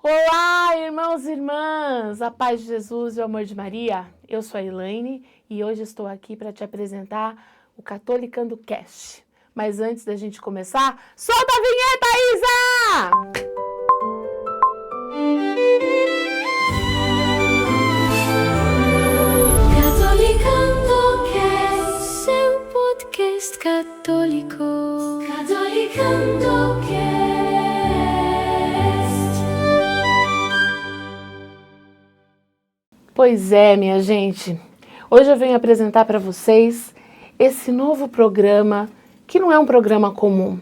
Olá, irmãos e irmãs! A paz de Jesus e o amor de Maria. Eu sou a Elaine e hoje estou aqui para te apresentar o Catolicando Cast. Mas antes da gente começar, solta a vinheta, Isa! Catolicando Cast, seu podcast católico. Catolicando Cast. Pois é, minha gente. Hoje eu venho apresentar para vocês esse novo programa, que não é um programa comum.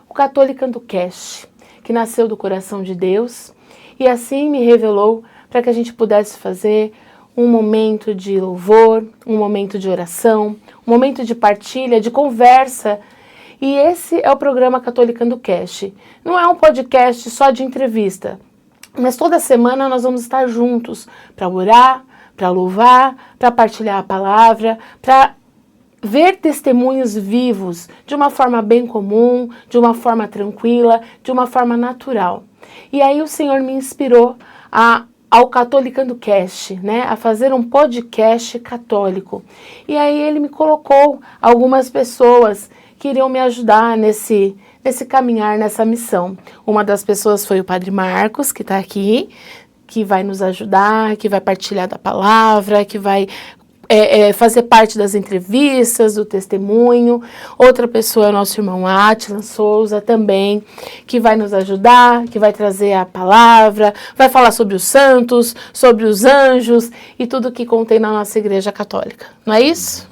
O Catolicando Cast, que nasceu do coração de Deus e assim me revelou para que a gente pudesse fazer um momento de louvor, um momento de oração, um momento de partilha, de conversa. E esse é o programa Catolicando Cast. Não é um podcast só de entrevista, mas toda semana nós vamos estar juntos para orar, para louvar, para partilhar a palavra, para ver testemunhos vivos de uma forma bem comum, de uma forma tranquila, de uma forma natural. E aí o Senhor me inspirou ao Catolicando Cast, né, a fazer um podcast católico. E aí ele me colocou algumas pessoas que iriam me ajudar nesse caminhar, nessa missão. Uma das pessoas foi o Padre Marcos, que está aqui, que vai nos ajudar, que vai partilhar da palavra, que vai fazer parte das entrevistas, do testemunho. Outra pessoa é o nosso irmão Átila Souza também, que vai nos ajudar, que vai trazer a palavra, vai falar sobre os santos, sobre os anjos e tudo que contém na nossa Igreja Católica. Não é isso?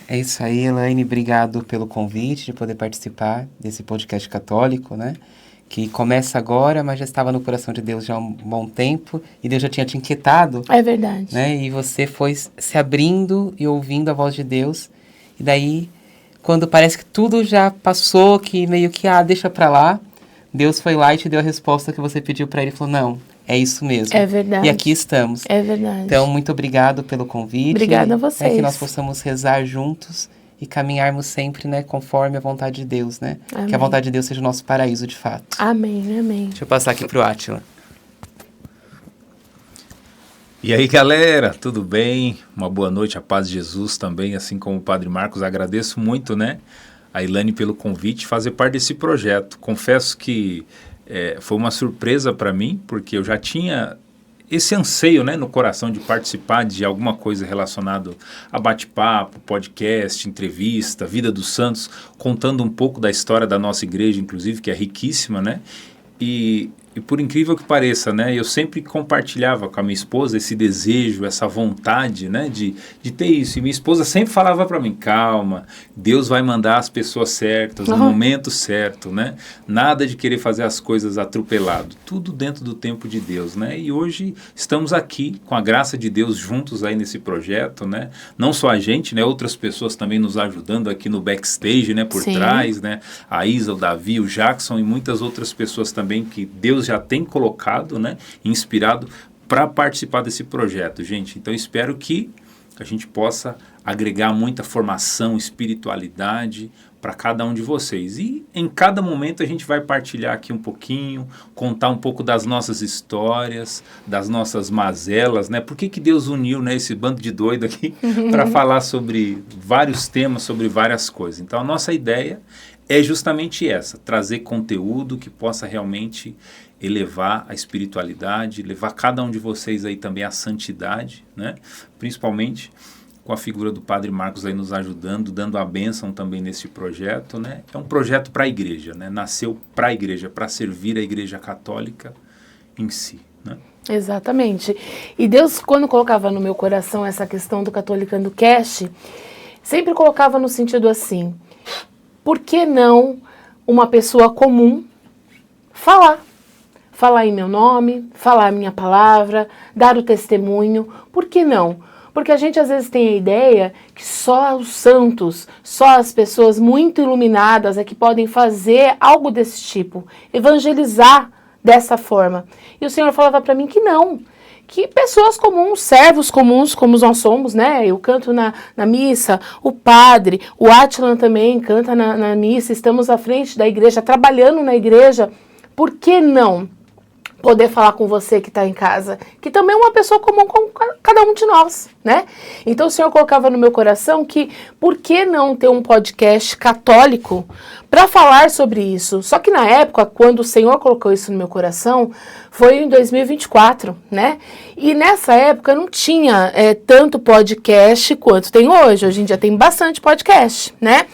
É isso aí, Elaine. Obrigado pelo convite de poder participar desse podcast católico, né? Que começa agora, mas já estava no coração de Deus já há um bom tempo, e Deus já tinha te inquietado. É verdade. Né? E você foi se abrindo e ouvindo a voz de Deus, e daí, quando parece que tudo já passou, que meio que, deixa pra lá, Deus foi lá e te deu a resposta que você pediu pra Ele, e falou, não, é isso mesmo. É verdade. E aqui estamos. É verdade. Então, muito obrigado pelo convite. Obrigada a vocês. Que nós possamos rezar juntos e caminharmos sempre, né, conforme a vontade de Deus, né? Amém. Que a vontade de Deus seja o nosso paraíso, de fato. Amém, amém. Deixa eu passar aqui pro Átila. E aí, galera, tudo bem? Uma boa noite, a paz de Jesus também, assim como o Padre Marcos. Agradeço muito, né, a Elaine pelo convite, fazer parte desse projeto. Confesso que foi uma surpresa para mim, porque eu já tinha esse anseio, né, no coração de participar de alguma coisa relacionada a bate-papo, podcast, entrevista, vida dos santos, contando um pouco da história da nossa igreja, inclusive, que é riquíssima, né? E por incrível que pareça, né, eu sempre compartilhava com a minha esposa esse desejo, essa vontade, né, de ter isso. E minha esposa sempre falava para mim, calma, Deus vai mandar as pessoas certas, no momento certo, né? Nada de querer fazer as coisas atropelado, tudo dentro do tempo de Deus, né? E hoje estamos aqui, com a graça de Deus, juntos aí nesse projeto, né? Não só a gente, né, outras pessoas também nos ajudando aqui no backstage, né, por Sim. trás, né? A Isa, o Davi, o Jackson e muitas outras pessoas também que Deus já tem colocado, né, inspirado para participar desse projeto, gente. Então, espero que a gente possa agregar muita formação, espiritualidade para cada um de vocês. E em cada momento a gente vai partilhar aqui um pouquinho, contar um pouco das nossas histórias, das nossas mazelas, né? Por que Deus uniu, né, esse bando de doido aqui para falar sobre vários temas, sobre várias coisas. Então, a nossa ideia é justamente essa, trazer conteúdo que possa realmente elevar a espiritualidade, levar cada um de vocês aí também à santidade, né? Principalmente com a figura do Padre Marcos aí nos ajudando, dando a bênção também nesse projeto, né? É um projeto para a igreja, né? Nasceu para a igreja, para servir a igreja católica em si, né? Exatamente. E Deus, quando colocava no meu coração essa questão do Catolicando Cast, sempre colocava no sentido assim, por que não uma pessoa comum falar em meu nome, falar a minha palavra, dar o testemunho? Por que não? Porque a gente às vezes tem a ideia que só os santos, só as pessoas muito iluminadas é que podem fazer algo desse tipo, evangelizar dessa forma. E o Senhor falava para mim que não, que pessoas comuns, servos comuns como nós somos, né? Eu canto na missa, o padre, o Átila também canta na missa, estamos à frente da igreja, trabalhando na igreja. Por que não poder falar com você que está em casa, que também é uma pessoa comum como cada um de nós, né? Então o Senhor colocava no meu coração que por que não ter um podcast católico para falar sobre isso? Só que na época, quando o Senhor colocou isso no meu coração, foi em 2024, né? E nessa época não tinha tanto podcast quanto tem hoje. Hoje em dia tem bastante podcast, né?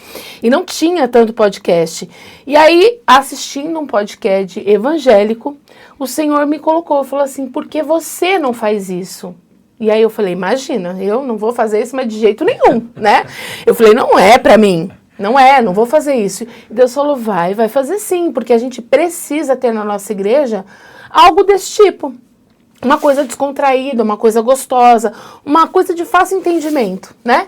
E não tinha tanto podcast. E aí, assistindo um podcast evangélico, o Senhor me colocou, falou assim, por que você não faz isso? E aí eu falei, imagina, eu não vou fazer isso, mas de jeito nenhum, né? Eu falei, não é pra mim, não vou fazer isso. E Deus falou, vai fazer sim, porque a gente precisa ter na nossa igreja algo desse tipo. Uma coisa descontraída, uma coisa gostosa, uma coisa de fácil entendimento, né?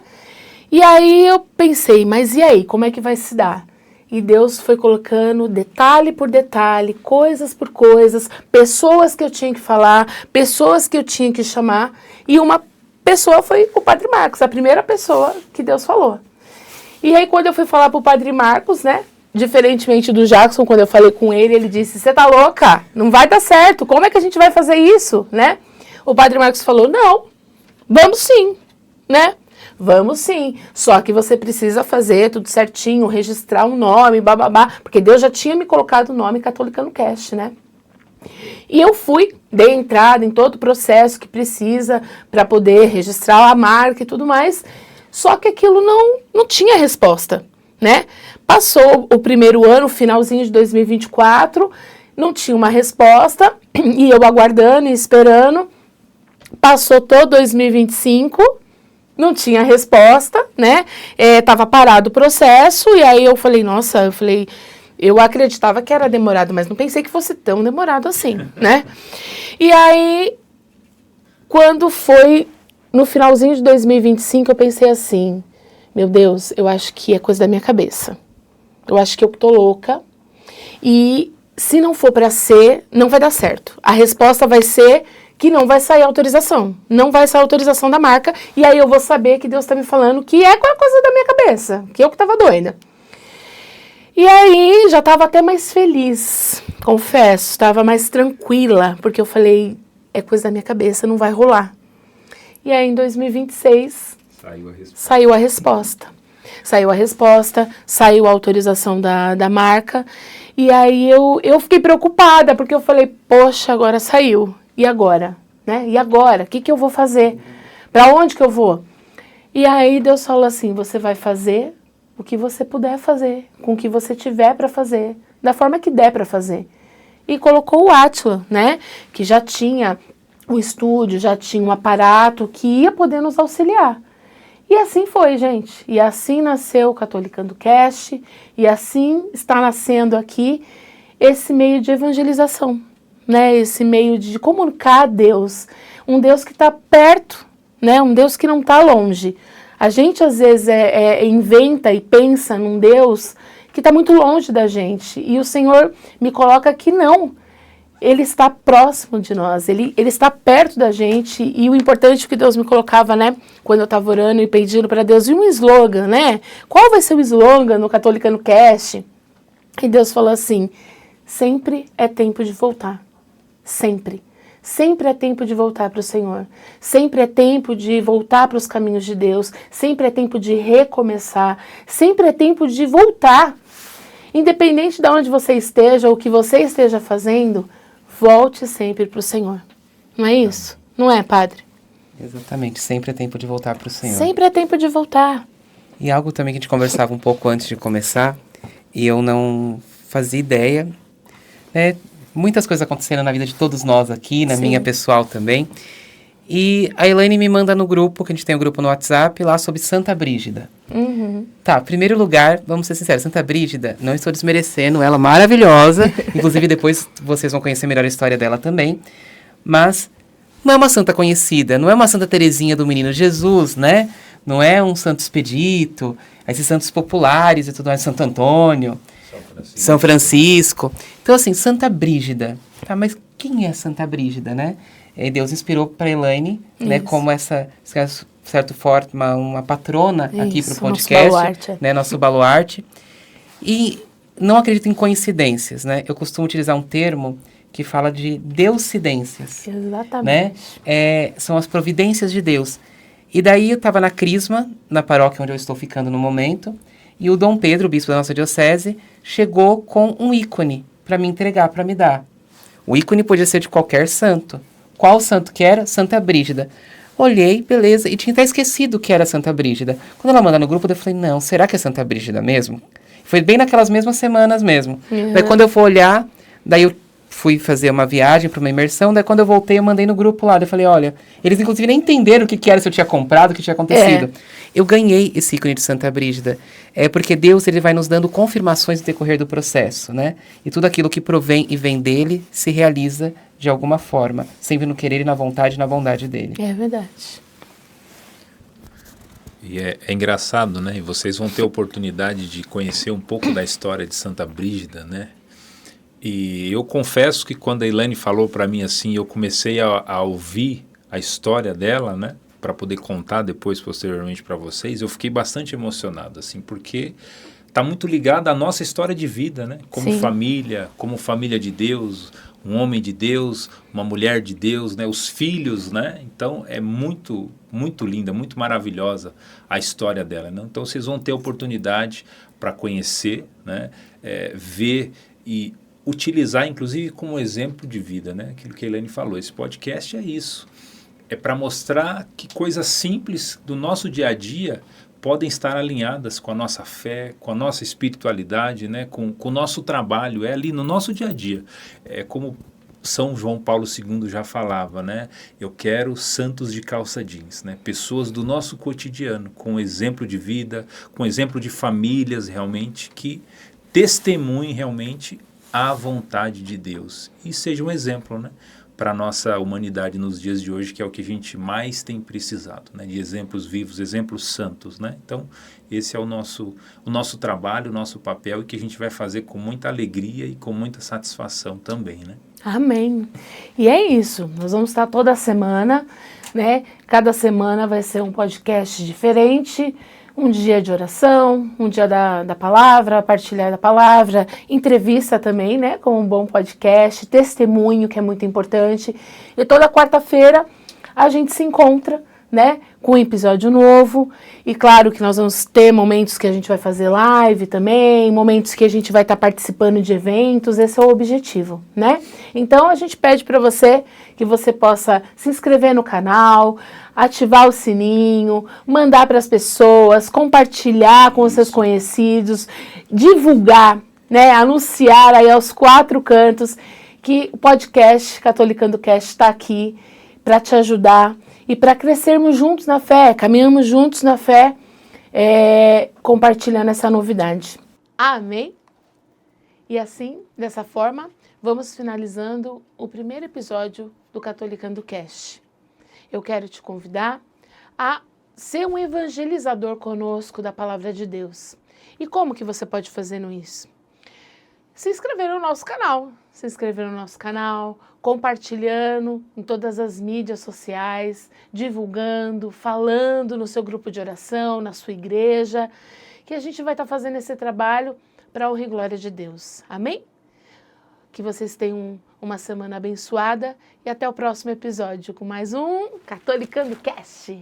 E aí eu pensei, mas e aí, como é que vai se dar? E Deus foi colocando detalhe por detalhe, coisas por coisas, pessoas que eu tinha que falar, pessoas que eu tinha que chamar. E uma pessoa foi o Padre Marcos, a primeira pessoa que Deus falou. E aí quando eu fui falar pro Padre Marcos, né, diferentemente do Jackson, quando eu falei com ele, ele disse, você tá louca? Não vai dar certo, como é que a gente vai fazer isso, né? O Padre Marcos falou, não, vamos sim, né? Vamos sim, só que você precisa fazer tudo certinho, registrar um nome, bababá, porque Deus já tinha me colocado o nome Catolicando Cast, né? E eu fui, dei entrada em todo o processo que precisa para poder registrar a marca e tudo mais, só que aquilo não tinha resposta, né? Passou o primeiro ano, finalzinho de 2024, não tinha uma resposta, e eu aguardando e esperando, passou todo 2025, não tinha resposta, né? Tava parado o processo, e aí eu falei, nossa, eu acreditava que era demorado, mas não pensei que fosse tão demorado assim, né? E aí, quando foi no finalzinho de 2025, eu pensei assim, meu Deus, eu acho que é coisa da minha cabeça. Eu acho que eu tô louca, e se não for para ser, não vai dar certo. A resposta vai ser que não vai sair autorização. Não vai sair autorização da marca. E aí eu vou saber que Deus está me falando que é coisa da minha cabeça. Que eu que estava doida. E aí já estava até mais feliz. Confesso. Estava mais tranquila. Porque eu falei, é coisa da minha cabeça, não vai rolar. E aí em 2026 saiu a resposta. Saiu a autorização da marca. E aí eu fiquei preocupada. Porque eu falei, poxa, agora saiu. E agora? Né? E agora? O que eu vou fazer? Para onde que eu vou? E aí Deus falou assim, você vai fazer o que você puder fazer, com o que você tiver para fazer, da forma que der para fazer. E colocou o Átila, né? Que já tinha o estúdio, já tinha um aparato que ia poder nos auxiliar. E assim foi, gente. E assim nasceu o Catolicando Cast, e assim está nascendo aqui esse meio de evangelização. Né, esse meio de comunicar a Deus, um Deus que está perto, né, um Deus que não está longe. A gente às vezes inventa e pensa num Deus que está muito longe da gente, e o Senhor me coloca que não, Ele está próximo de nós, Ele está perto da gente, e o importante que Deus me colocava, né, quando eu estava orando e pedindo para Deus, e um slogan, né, qual vai ser o slogan no Catolicando Cast? E Deus falou assim, sempre é tempo de voltar. Sempre. Sempre é tempo de voltar para o Senhor. Sempre é tempo de voltar para os caminhos de Deus. Sempre é tempo de recomeçar. Sempre é tempo de voltar. Independente de onde você esteja ou o que você esteja fazendo, volte sempre para o Senhor. Não é isso? Não é, Padre? Exatamente. Sempre é tempo de voltar para o Senhor. Sempre é tempo de voltar. E algo também que a gente conversava um pouco antes de começar, e eu não fazia ideia, né? Muitas coisas aconteceram na vida de todos nós aqui, na minha pessoal também. E a Elaine me manda no grupo, que a gente tem um grupo no WhatsApp, lá sobre Santa Brígida. Uhum. Tá, primeiro lugar, vamos ser sinceros, Santa Brígida, não estou desmerecendo, ela é maravilhosa. Inclusive, depois vocês vão conhecer melhor a história dela também. Mas não é uma santa conhecida, não é uma Santa Teresinha do Menino Jesus, né? Não é um santo expedito, esses santos populares e tudo mais, Santo Antônio, São Francisco. Então, assim, Santa Brígida. Tá, mas quem é Santa Brígida, né? Deus inspirou para Elaine, né, como essa, de certa forma, uma patrona aqui para o podcast, nosso baluarte, né, nosso baluarte. E não acredito em coincidências, né? Eu costumo utilizar um termo que fala de deucidências. Exatamente. Né? São as providências de Deus. E daí eu estava na Crisma, na paróquia onde eu estou ficando no momento, e o Dom Pedro, o bispo da nossa diocese, chegou com um ícone para me entregar, para me dar. O ícone podia ser de qualquer santo. Qual santo que era? Santa Brígida. Olhei, beleza, e tinha até esquecido que era Santa Brígida. Quando ela mandou no grupo, eu falei, não, será que é Santa Brígida mesmo? Foi bem naquelas mesmas semanas mesmo. Uhum. Daí quando eu for olhar, daí eu fui fazer uma viagem para uma imersão, daí quando eu voltei, eu mandei no grupo lá, daí eu falei, olha, eles inclusive nem entenderam o que era, se eu tinha comprado, o que tinha acontecido. Eu ganhei esse ícone de Santa Brígida, porque Deus, ele vai nos dando confirmações no decorrer do processo, né? E tudo aquilo que provém e vem dele, se realiza de alguma forma, sempre no querer e na vontade e na bondade dele. É verdade. E é engraçado, né? E vocês vão ter a oportunidade de conhecer um pouco da história de Santa Brígida, né? E eu confesso que quando a Elaine falou para mim assim, eu comecei a ouvir a história dela, né? Para poder contar depois, posteriormente, para vocês, eu fiquei bastante emocionado, assim, porque está muito ligado à nossa história de vida, né? Como família de Deus, um homem de Deus, uma mulher de Deus, né? Os filhos, né? Então, é muito, muito linda, muito maravilhosa a história dela, né? Então, vocês vão ter oportunidade para conhecer, né? Ver e utilizar, inclusive, como exemplo de vida, né? Aquilo que a Elaine falou, esse podcast é isso. É para mostrar que coisas simples do nosso dia a dia podem estar alinhadas com a nossa fé, com a nossa espiritualidade, né? Com o nosso trabalho, é ali no nosso dia a dia. É como São João Paulo II já falava, né? Eu quero santos de calça jeans, né? Pessoas do nosso cotidiano, com exemplo de vida, com exemplo de famílias realmente, que testemunhem realmente a vontade de Deus e seja um exemplo, né, para a nossa humanidade nos dias de hoje, que é o que a gente mais tem precisado, né, de exemplos vivos, exemplos santos, né? Então, esse é o nosso trabalho, o nosso papel, e que a gente vai fazer com muita alegria e com muita satisfação também, né? Amém. E é isso, nós vamos estar toda semana, né? Cada semana vai ser um podcast diferente, um dia de oração, um dia da palavra, partilhar da palavra, entrevista também, né, com um bom podcast, testemunho, que é muito importante. E toda quarta-feira a gente se encontra, né, com um episódio novo. E claro que nós vamos ter momentos que a gente vai fazer live também, momentos que a gente vai estar participando de eventos, esse é o objetivo, né? Então a gente pede para você que você possa se inscrever no canal, ativar o sininho, mandar para as pessoas, compartilhar com os seus conhecidos, divulgar, né, anunciar aí aos 4 cantos que o podcast Catolicando Cast está aqui para te ajudar e para crescermos juntos na fé, caminhamos juntos na fé, compartilhando essa novidade. Amém? E assim, dessa forma, vamos finalizando o primeiro episódio do Catolicando Cast. Eu quero te convidar a ser um evangelizador conosco da Palavra de Deus. E como que você pode fazer isso? Se inscrever no nosso canal, compartilhando em todas as mídias sociais, divulgando, falando no seu grupo de oração, na sua igreja, que a gente vai estar fazendo esse trabalho para a honra e glória de Deus. Amém? Que vocês tenham uma semana abençoada e até o próximo episódio com mais um Catolicando Cast.